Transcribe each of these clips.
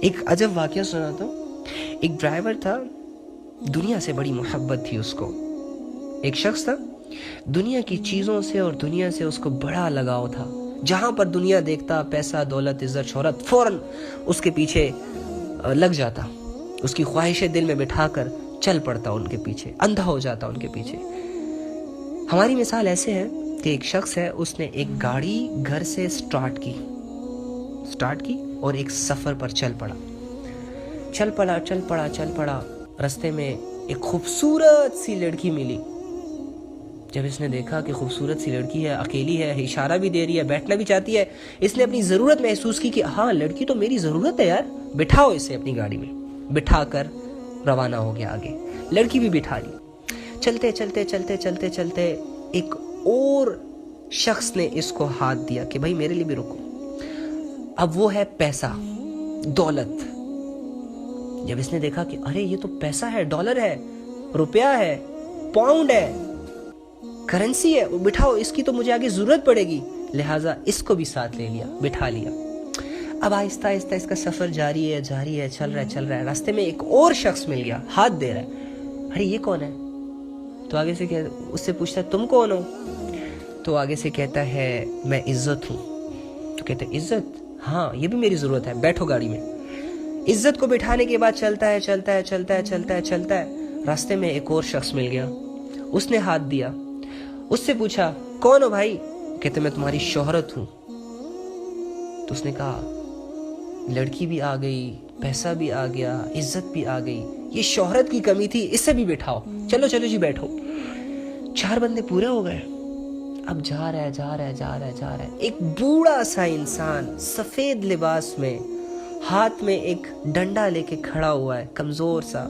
ایک عجب واقعہ سناتا ہوں. ایک ڈرائیور تھا, دنیا سے بڑی محبت تھی اس کو. ایک شخص تھا, دنیا کی چیزوں سے اور دنیا سے اس کو بڑا لگاؤ تھا. جہاں پر دنیا دیکھتا, پیسہ, دولت, عزت, شہرت, فوراً اس کے پیچھے لگ جاتا. اس کی خواہشیں دل میں بٹھا کر چل پڑتا ان کے پیچھے, اندھا ہو جاتا ان کے پیچھے. ہماری مثال ایسے ہے کہ ایک شخص ہے, اس نے ایک گاڑی گھر سے سٹارٹ کی اور ایک سفر پر چل پڑا. رستے میں ایک خوبصورت سی لڑکی ملی. جب اس نے دیکھا کہ خوبصورت سی لڑکی ہے, اکیلی ہے, اشارہ بھی دے رہی ہے, بیٹھنا بھی چاہتی ہے, اس نے اپنی ضرورت محسوس کی کہ ہاں لڑکی تو میری ضرورت ہے یار, بٹھاؤ اسے اپنی گاڑی میں. بٹھا کر روانہ ہو گیا آگے. لڑکی بھی بٹھا لی. چلتے ایک اور شخص نے اس کو ہاتھ دیا کہ بھائی میرے لیے بھی رکو. اب وہ ہے پیسہ, دولت. جب اس نے دیکھا کہ ارے یہ تو پیسہ ہے, ڈالر ہے, روپیہ ہے, پاؤنڈ ہے, کرنسی ہے, بٹھاؤ, اس کی تو مجھے آگے ضرورت پڑے گی, لہٰذا اس کو بھی ساتھ لے لیا, بٹھا لیا. اب آہستہ اس کا سفر جاری ہے, چل رہا ہے. راستے میں ایک اور شخص مل گیا, ہاتھ دے رہا ہے. ارے یہ کون ہے؟ تو آگے سے اس سے پوچھتا ہے تم کون ہو؟ تو آگے سے کہتا ہے میں عزت ہوں. تو کہتا ہے عزت؟ ہاں یہ بھی میری ضرورت ہے, بیٹھو گاڑی میں. عزت کو بٹھانے کے بعد چلتا ہے. راستے میں ایک اور شخص مل گیا, اس نے ہاتھ دیا. اس سے پوچھا کون ہو بھائی؟ کہتے میں تمہاری شہرت ہوں. تو اس نے کہا لڑکی بھی آ گئی, پیسہ بھی آ گیا, عزت بھی آ گئی, یہ شہرت کی کمی تھی, اسے بھی بٹھاؤ. چلو جی بیٹھو. 4 بندے پورے ہو گئے. اب جا رہا ہے. ایک بوڑھا سا انسان سفید لباس میں, ہاتھ میں ایک ڈنڈا لے کے کھڑا ہوا ہے, کمزور سا,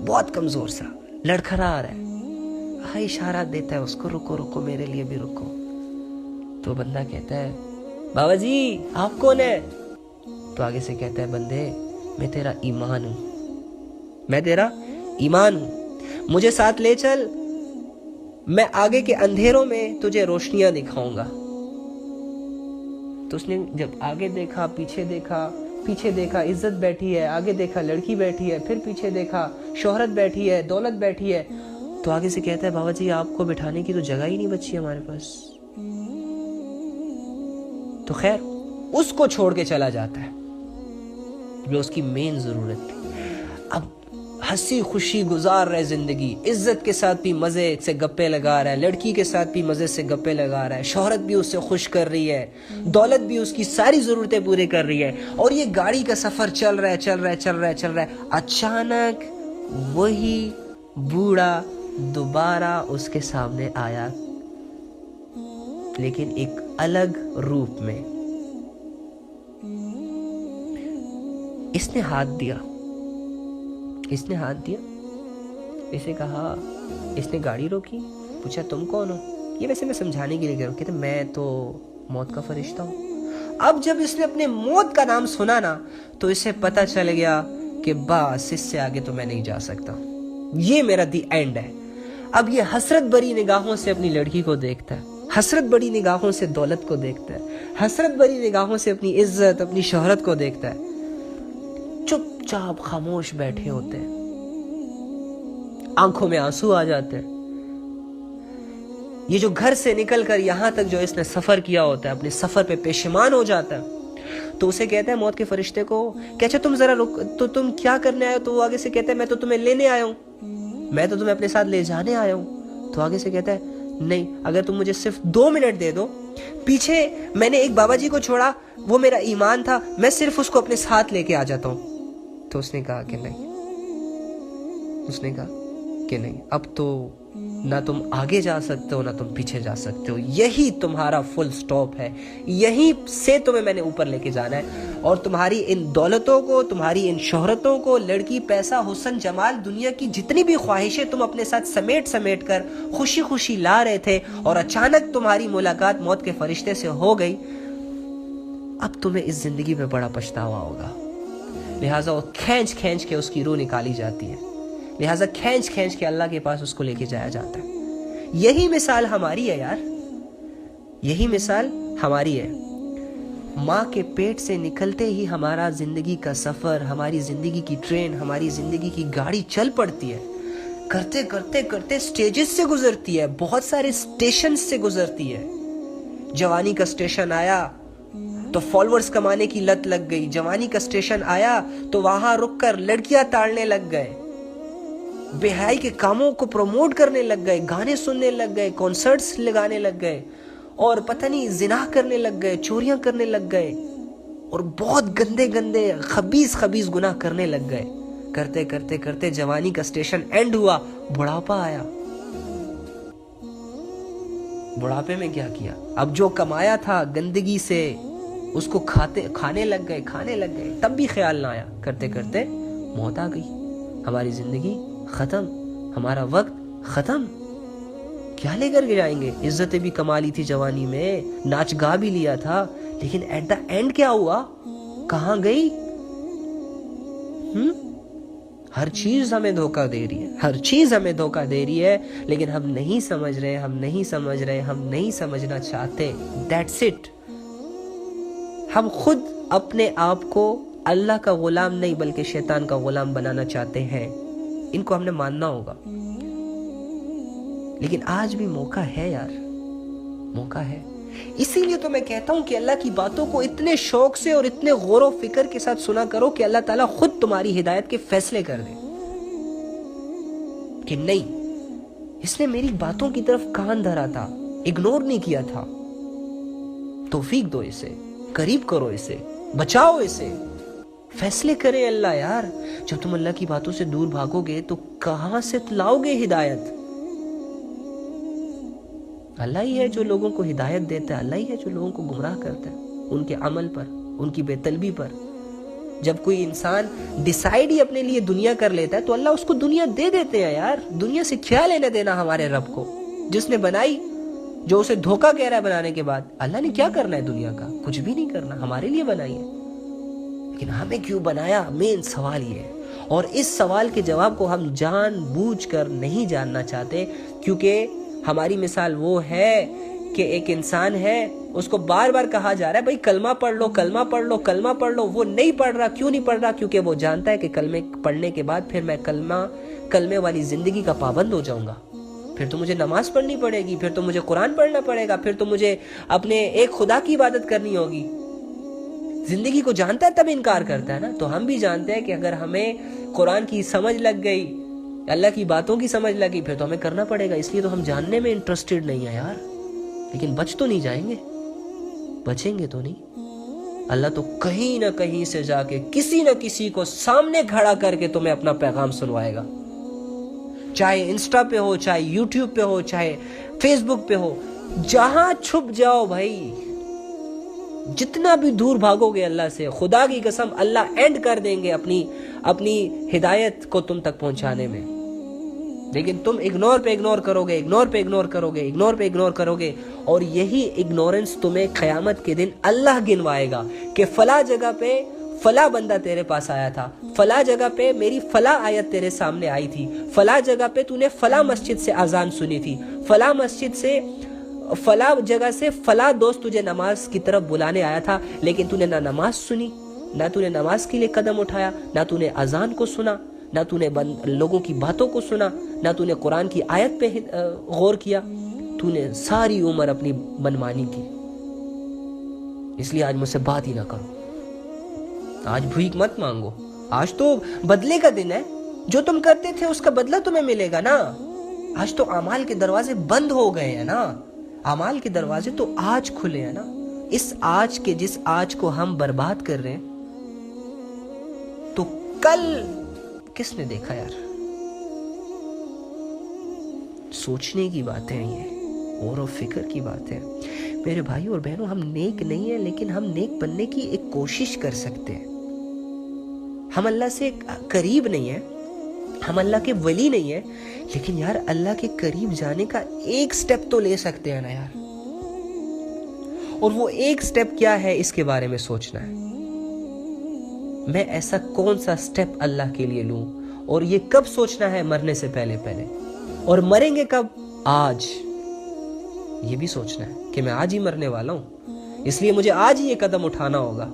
بہت کمزور سا, لڑکھڑا رہا ہے. اشارہ دیتا ہے اس کو, رکو میرے لیے بھی رکو. تو بندہ کہتا ہے بابا جی آپ کون ہے؟ تو آگے سے کہتا ہے بندے میں تیرا ایمان ہوں, مجھے ساتھ لے چل, میں آگے کے اندھیروں میں تجھے روشنیاں دکھاؤں گا. تو اس نے جب آگے دیکھا, پیچھے دیکھا عزت بیٹھی ہے, آگے دیکھا لڑکی بیٹھی ہے, پھر پیچھے دیکھا شہرت بیٹھی ہے, دولت بیٹھی ہے. تو آگے سے کہتا ہے بابا جی آپ کو بٹھانے کی تو جگہ ہی نہیں بچی ہمارے پاس. تو خیر اس کو چھوڑ کے چلا جاتا ہے جو اس کی مین ضرورت تھی. اب ہنسی خوشی گزار رہے زندگی, عزت کے ساتھ بھی مزے سے گپے لگا رہا ہے, لڑکی کے ساتھ بھی مزے سے گپے لگا رہا ہے, شہرت بھی اس سے خوش کر رہی ہے, دولت بھی اس کی ساری ضرورتیں پورے کر رہی ہے, اور یہ گاڑی کا سفر چل رہا ہے. اچانک وہی بوڑھا دوبارہ اس کے سامنے آیا, لیکن ایک الگ روپ میں. اس نے ہاتھ دیا, اسے کہا, اس نے گاڑی روکی, پوچھا تم کون ہو؟ یہ ویسے میں سمجھانے کے لیے کہہ رہا ہوں, کہتے میں تو موت کا فرشتہ ہوں. اب جب اس نے اپنے موت کا نام سنا نا, تو اسے پتا چل گیا کہ بس اس سے آگے تو میں نہیں جا سکتا, یہ میرا دی اینڈ ہے. اب یہ حسرت بری نگاہوں سے اپنی لڑکی کو دیکھتا ہے, حسرت بری نگاہوں سے دولت کو دیکھتا ہے, حسرت بری نگاہوں سے اپنی عزت, اپنی شہرت کو دیکھتا ہے. چپ چاپ خاموش بیٹھے ہوتے ہیں, آنکھوں میں آنسو آ جاتے ہیں. یہ جو گھر سے نکل کر یہاں تک جو اس نے سفر کیا ہوتا ہے, اپنے سفر پہ پشیمان ہو جاتا ہے. تو اسے کہتا ہے موت کے فرشتے کو کہ اچھا تم ذرا رک, تو تم کیا کرنے آئے ہو؟ تو وہ آگے سے کہتا ہے میں تو تمہیں لینے آیا ہوں, میں تو تمہیں اپنے ساتھ لے جانے آیا ہوں. تو آگے سے کہتا ہے نہیں, اگر تم مجھے صرف 2 منٹ دے دو, پیچھے میں نے ایک بابا جی کو چھوڑا, وہ میرا ایمان تھا, میں صرف اس کو اپنے ساتھ لے کے آ جاتا ہوں. تو اس نے کہا کہ نہیں, اب تو نہ تم آگے جا سکتے ہو نہ تم پیچھے جا سکتے ہو, یہی تمہارا فل سٹاپ ہے, یہیں سے تمہیں میں نے اوپر لے کے جانا ہے. اور تمہاری ان دولتوں کو, تمہاری ان شہرتوں کو, لڑکی, پیسہ, حسن, جمال, دنیا کی جتنی بھی خواہشیں تم اپنے ساتھ سمیٹ کر خوشی لا رہے تھے, اور اچانک تمہاری ملاقات موت کے فرشتے سے ہو گئی, اب تمہیں اس زندگی میں بڑا پچھتاوا ہوگا. لہٰذا وہ کھینچ کے اس کی روح نکالی جاتی ہے, لہٰذا کھینچ کے اللہ کے پاس اس کو لے کے جایا جاتا ہے. یہی مثال ہماری ہے یار, یہی مثال ہماری ہے. ماں کے پیٹ سے نکلتے ہی ہمارا زندگی کا سفر، ہماری زندگی کی ٹرین، ہماری زندگی کی گاڑی چل پڑتی ہے، کرتے کرتے کرتے سٹیجز سے گزرتی ہے، بہت سارے سٹیشن سے گزرتی ہے۔ جوانی کا سٹیشن آیا تو فالوورز کمانے کی لت لگ گئی، جوانی کا سٹیشن آیا تو وہاں رک کر لڑکیاں تاڑنے لگ گئے، بے حیائی کے کاموں کو پروموٹ کرنے لگ گئے، گانے سننے لگ گئے، کانسرٹس لگانے لگ گئے، اور پتہ نہیں زنا کرنے لگ گئے، چوریاں کرنے لگ گئے، اور بہت گندے گندے خبیث گناہ کرنے لگ گئے۔ کرتے کرتے کرتے جوانی کا سٹیشن اینڈ ہوا، بڑھاپا آیا۔ بڑھاپے میں کیا کیا؟ اب جو کمایا تھا گندگی سے اس کو کھانے لگ گئے، تب بھی خیال نہ آیا۔ کرتے کرتے موت آ گئی، ہماری زندگی ختم، ہمارا وقت ختم۔ کیا لے کر کے جائیں گے؟ عزتیں بھی کما لی تھی جوانی میں، ناچ گا بھی لیا تھا، لیکن ایٹ دا اینڈ کیا ہوا؟ کہاں گئی؟ ہر چیز ہمیں دھوکہ دے رہی ہے، لیکن ہم نہیں سمجھ رہے، ہم نہیں سمجھنا چاہتے۔ That's it۔ ہم خود اپنے آپ کو اللہ کا غلام نہیں بلکہ شیطان کا غلام بنانا چاہتے ہیں۔ ان کو ہم نے ماننا ہوگا، لیکن آج بھی موقع ہے یار، موقع ہے۔ اسی لیے تو میں کہتا ہوں کہ اللہ کی باتوں کو اتنے شوق سے اور اتنے غور و فکر کے ساتھ سنا کرو کہ اللہ تعالیٰ خود تمہاری ہدایت کے فیصلے کر دے کہ نہیں، اس نے میری باتوں کی طرف کان دھرا تھا، اگنور نہیں کیا تھا۔ توفیق دو اسے، قریب کرو اسے، بچاؤ اسے، فیصلے کرے اللہ یار۔ جب تم اللہ کی باتوں سے دور بھاگو گے تو کہاں سے لاؤ گے ہدایت؟ اللہ ہی ہے جو لوگوں کو ہدایت دیتا ہے، اللہ ہی ہے جو لوگوں کو گمراہ کرتا ہے ان کے عمل پر، ان کی بے طلبی پر۔ جب کوئی انسان ڈیسائیڈ ہی اپنے لیے دنیا کر لیتا ہے تو اللہ اس کو دنیا دے دیتے ہیں یار۔ دنیا سے کیا لینے دینا ہمارے رب کو؟ جس نے بنائی، جو اسے دھوکہ کہہ رہا ہے بنانے کے بعد، اللہ نے کیا کرنا ہے دنیا کا؟ کچھ بھی نہیں کرنا، ہمارے لیے بنائی ہے۔ لیکن ہمیں کیوں بنایا؟ مین سوال یہ ہے، اور اس سوال کے جواب کو ہم جان بوجھ کر نہیں جاننا چاہتے، کیونکہ ہماری مثال وہ ہے کہ ایک انسان ہے، اس کو بار بار کہا جا رہا ہے بھائی کلمہ پڑھ لو، کلمہ پڑھ لو، کلمہ پڑھ لو، وہ نہیں پڑھ رہا۔ کیوں نہیں پڑھ رہا؟ کیونکہ وہ جانتا ہے کہ کلمے پڑھنے کے بعد پھر میں کلمے والی زندگی کا پابند ہو جاؤں گا، پھر تو مجھے نماز پڑھنی پڑے گی، پھر تو مجھے قرآن پڑھنا پڑے گا، پھر تو مجھے اپنے ایک خدا کی عبادت کرنی ہوگی۔ زندگی کو جانتا ہے تب انکار کرتا ہے نا۔ تو ہم بھی جانتے ہیں کہ اگر ہمیں قرآن کی سمجھ لگ گئی، اللہ کی باتوں کی سمجھ لگی، پھر تو ہمیں کرنا پڑے گا۔ اس لیے تو ہم جاننے میں انٹرسٹڈ نہیں ہیں یار، لیکن بچ تو نہیں جائیں گے، بچیں گے تو نہیں۔ اللہ تو کہیں نہ کہیں سے جا کے کسی نہ کسی کو سامنے کھڑا کر کے تمہیں اپنا پیغام سنوائے گا، چاہے انسٹا پہ ہو، چاہے یوٹیوب پہ ہو، چاہے فیس بک پہ ہو، جہاں چھپ جاؤ بھائی، جتنا بھی دور بھاگو گے اللہ سے، خدا کی قسم اللہ اینڈ کر دیں گے اپنی ہدایت کو تم تک پہنچانے میں۔ لیکن تم اگنور پہ اگنور کرو گے، اگنور پہ اگنور کرو گے، اگنور پہ اگنور کرو گے، اور یہی اگنورنس تمہیں قیامت کے دن اللہ گنوائے گا کہ فلاں جگہ پہ فلاں بندہ تیرے پاس آیا تھا، فلاں جگہ پہ میری فلاں آیت تیرے سامنے آئی تھی، فلاں جگہ پہ تو نے فلاں مسجد سے اذان سنی تھی، فلاں مسجد سے فلاں جگہ سے فلاں دوست تجھے نماز کی طرف بلانے آیا تھا، لیکن تو نے نہ نماز سنی، نہ تو نے نماز کے لیے قدم اٹھایا، نہ تو نے اذان کو سنا، نہ تو نے لوگوں کی باتوں کو سنا، نہ تو نے قرآن کی آیت پہ غور کیا، تو نے ساری عمر اپنی منمانی کی۔ اس لیے آج مجھ سے بات ہی نہ کرو، آج بھیک مت مانگو، آج تو بدلے کا دن ہے، جو تم کرتے تھے اس کا بدلہ تمہیں ملے گا نا۔ آج تو اعمال کے دروازے بند ہو گئے ہیں نا، اعمال کے دروازے تو آج کھلے ہیں نا۔ جس آج کو ہم برباد کر رہے ہیں تو کل کس نے دیکھا یار؟ سوچنے کی بات ہے، یہ غور و فکر کی بات ہے میرے بھائی اور بہنوں۔ ہم نیک نہیں ہیں، لیکن ہم نیک بننے کی ایک کوشش کر سکتے ہیں۔ ہم اللہ سے قریب نہیں ہیں، ہم اللہ کے ولی نہیں ہیں، لیکن یار اللہ کے قریب جانے کا ایک سٹیپ تو لے سکتے ہیں نا یار۔ اور وہ ایک سٹیپ کیا ہے، اس کے بارے میں سوچنا ہے۔ میں ایسا کون سا سٹیپ اللہ کے لیے لوں، اور یہ کب سوچنا ہے؟ مرنے سے پہلے۔ اور مریں گے کب؟ آج۔ یہ بھی سوچنا ہے کہ میں آج ہی مرنے والا ہوں، اس لیے مجھے آج ہی یہ قدم اٹھانا ہوگا،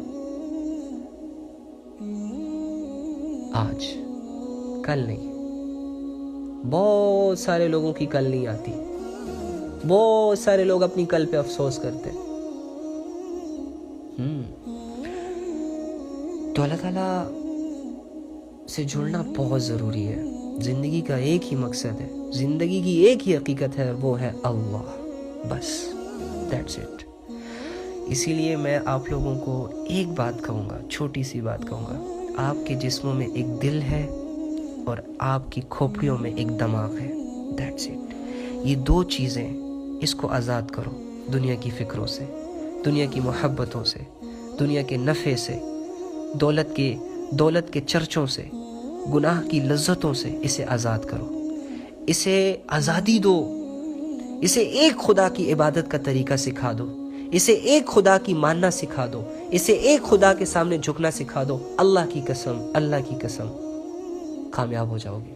آج، کل نہیں۔ بہت سارے لوگوں کی کل نہیں آتی، بہت سارے لوگ اپنی کل پہ افسوس کرتے ہیں۔ تو اللہ تعالیٰ سے جڑنا بہت ضروری ہے۔ زندگی کا ایک ہی مقصد ہے، زندگی کی ایک ہی حقیقت ہے، وہ ہے اللہ، بس دیٹس اٹ۔ اسی لیے میں آپ لوگوں کو ایک بات کہوں گا، چھوٹی سی بات کہوں گا، آپ کے جسموں میں ایک دل ہے اور آپ کی کھوپڑیوں میں ایک دماغ ہے، دیٹس اٹ۔ یہ دو چیزیں، اس کو آزاد کرو دنیا کی فکروں سے، دنیا کی محبتوں سے، دنیا کے نفع سے، دولت کے چرچوں سے، گناہ کی لذتوں سے۔ اسے آزاد کرو، اسے آزادی دو، اسے ایک خدا کی عبادت کا طریقہ سکھا دو، اسے ایک خدا کی ماننا سکھا دو، اسے ایک خدا کے سامنے جھکنا سکھا دو۔ اللہ کی قسم، اللہ کی قسم، کامیاب ہو جاؤ گے۔